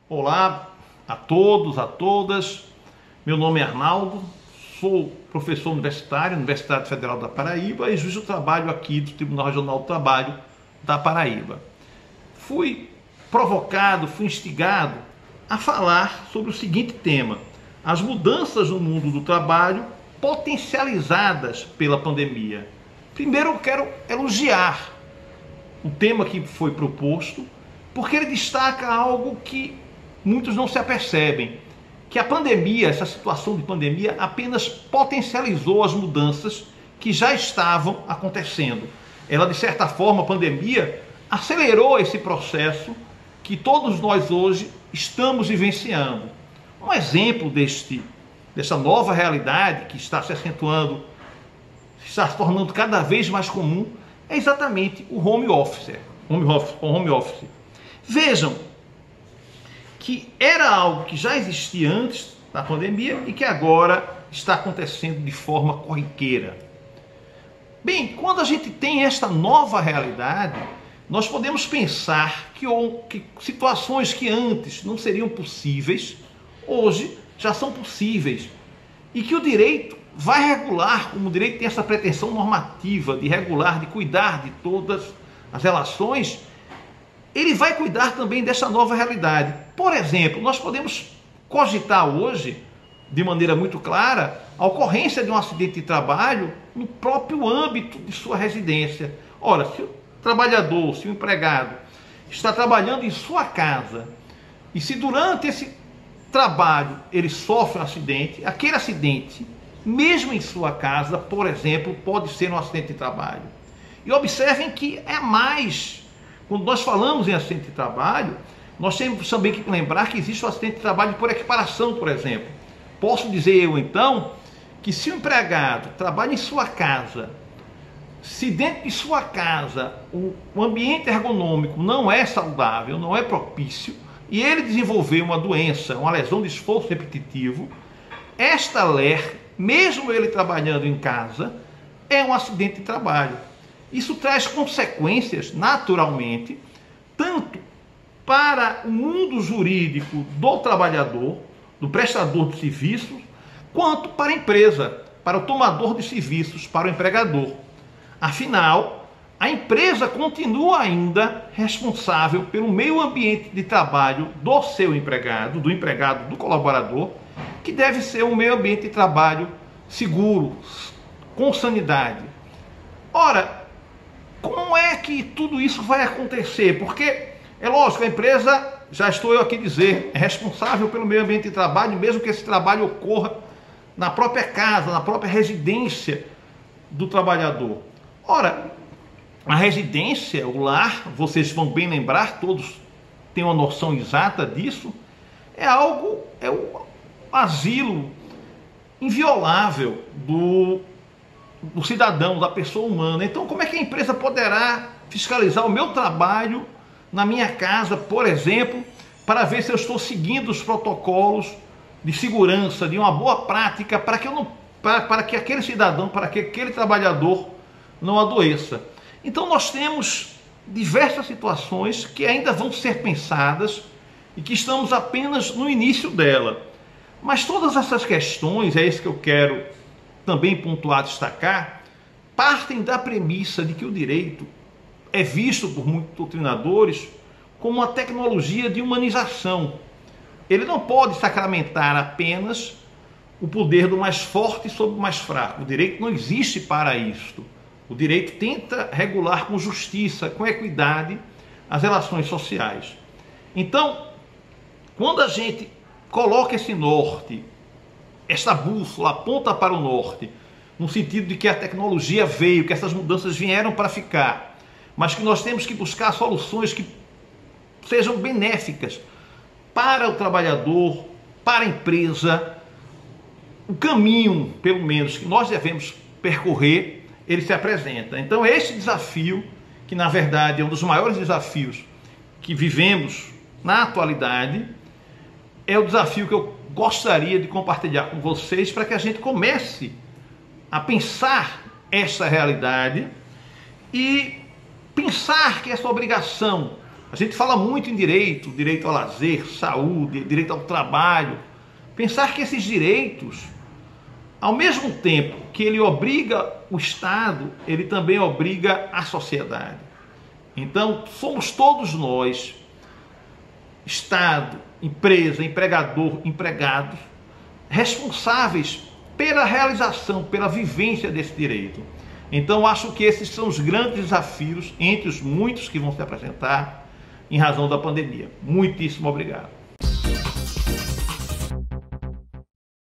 Olá a todos, a todas. Meu nome é Arnaldo, sou professor universitário, Universidade Federal da Paraíba e juiz do trabalho aqui do Tribunal Regional do Trabalho da Paraíba. Fui provocado, fui instigado a falar sobre o seguinte tema: as mudanças no mundo do trabalho potencializadas pela pandemia. Primeiro eu quero elogiar o tema que foi proposto, porque ele destaca algo que muitos não se apercebem, que a pandemia, essa situação de pandemia, apenas potencializou as mudanças que já estavam acontecendo. Ela, de certa forma, a pandemia acelerou esse processo que todos nós hoje estamos vivenciando. Um exemplo dessa nova realidade que está se acentuando, está se tornando cada vez mais comum, é exatamente o home office. Home office. Vejam que era algo que já existia antes da pandemia e que agora está acontecendo de forma corriqueira. Bem, quando a gente tem esta nova realidade, nós podemos pensar que situações que antes não seriam possíveis, hoje já são possíveis. E que o direito vai regular, como o direito tem essa pretensão normativa de regular, de cuidar de todas as relações, ele vai cuidar também dessa nova realidade. Por exemplo, nós podemos cogitar hoje, de maneira muito clara, a ocorrência de um acidente de trabalho no próprio âmbito de sua residência. Ora, se o trabalhador, se o empregado está trabalhando em sua casa e se durante esse trabalho ele sofre um acidente, aquele acidente, mesmo em sua casa, por exemplo, pode ser um acidente de trabalho. E observem que é mais. Quando nós falamos em acidente de trabalho, nós temos também que lembrar que existe o acidente de trabalho por equiparação, por exemplo. Posso dizer eu, então, que se o empregado trabalha em sua casa, se dentro de sua casa o ambiente ergonômico não é saudável, não é propício, e ele desenvolver uma doença, uma lesão de esforço repetitivo, esta LER, mesmo ele trabalhando em casa, é um acidente de trabalho. Isso traz consequências, naturalmente, tanto para o mundo jurídico do trabalhador, do prestador de serviços, quanto para a empresa, para o tomador de serviços, para o empregador. Afinal, a empresa continua ainda responsável pelo meio ambiente de trabalho do seu empregado, do colaborador, que deve ser um meio ambiente de trabalho seguro, com sanidade. Ora, como é que tudo isso vai acontecer? Porque, é lógico, a empresa, já estou eu aqui dizer, é responsável pelo meio ambiente de trabalho, mesmo que esse trabalho ocorra na própria casa, na própria residência do trabalhador. Ora, a residência, o lar, vocês vão bem lembrar, todos têm uma noção exata disso, é o asilo inviolável do cidadão, da pessoa humana. Então, como é que a empresa poderá fiscalizar o meu trabalho na minha casa, por exemplo, para ver se eu estou seguindo os protocolos de segurança, de uma boa prática, para que aquele cidadão, para que aquele trabalhador não adoeça? Então, nós temos diversas situações que ainda vão ser pensadas e que estamos apenas no início dela. Mas todas essas questões, é isso que eu quero também pontuar, destacar, partem da premissa de que o direito é visto por muitos doutrinadores como uma tecnologia de humanização. Ele não pode sacramentar apenas o poder do mais forte sobre o mais fraco. O direito não existe para isto. O direito tenta regular com justiça, com equidade, as relações sociais. Então, quando a gente coloca esse norte, esta bússola aponta para o norte, no sentido de que a tecnologia veio, que essas mudanças vieram para ficar, mas que nós temos que buscar soluções que sejam benéficas para o trabalhador, para a empresa. O caminho, pelo menos, que nós devemos percorrer, ele se apresenta. Então, esse desafio, que na verdade é um dos maiores desafios que vivemos na atualidade, é o desafio que eu gostaria de compartilhar com vocês para que a gente comece a pensar essa realidade e pensar que essa obrigação A gente fala muito em direito, direito ao lazer, saúde, direito ao trabalho. Pensar que esses direitos, ao mesmo tempo que ele obriga o Estado, ele também obriga a sociedade. Então, somos todos nós, Estado, empresa, empregador, empregados, responsáveis pela realização, pela vivência desse direito. Então, acho que esses são os grandes desafios, entre os muitos que vão se apresentar em razão da pandemia. Muitíssimo obrigado.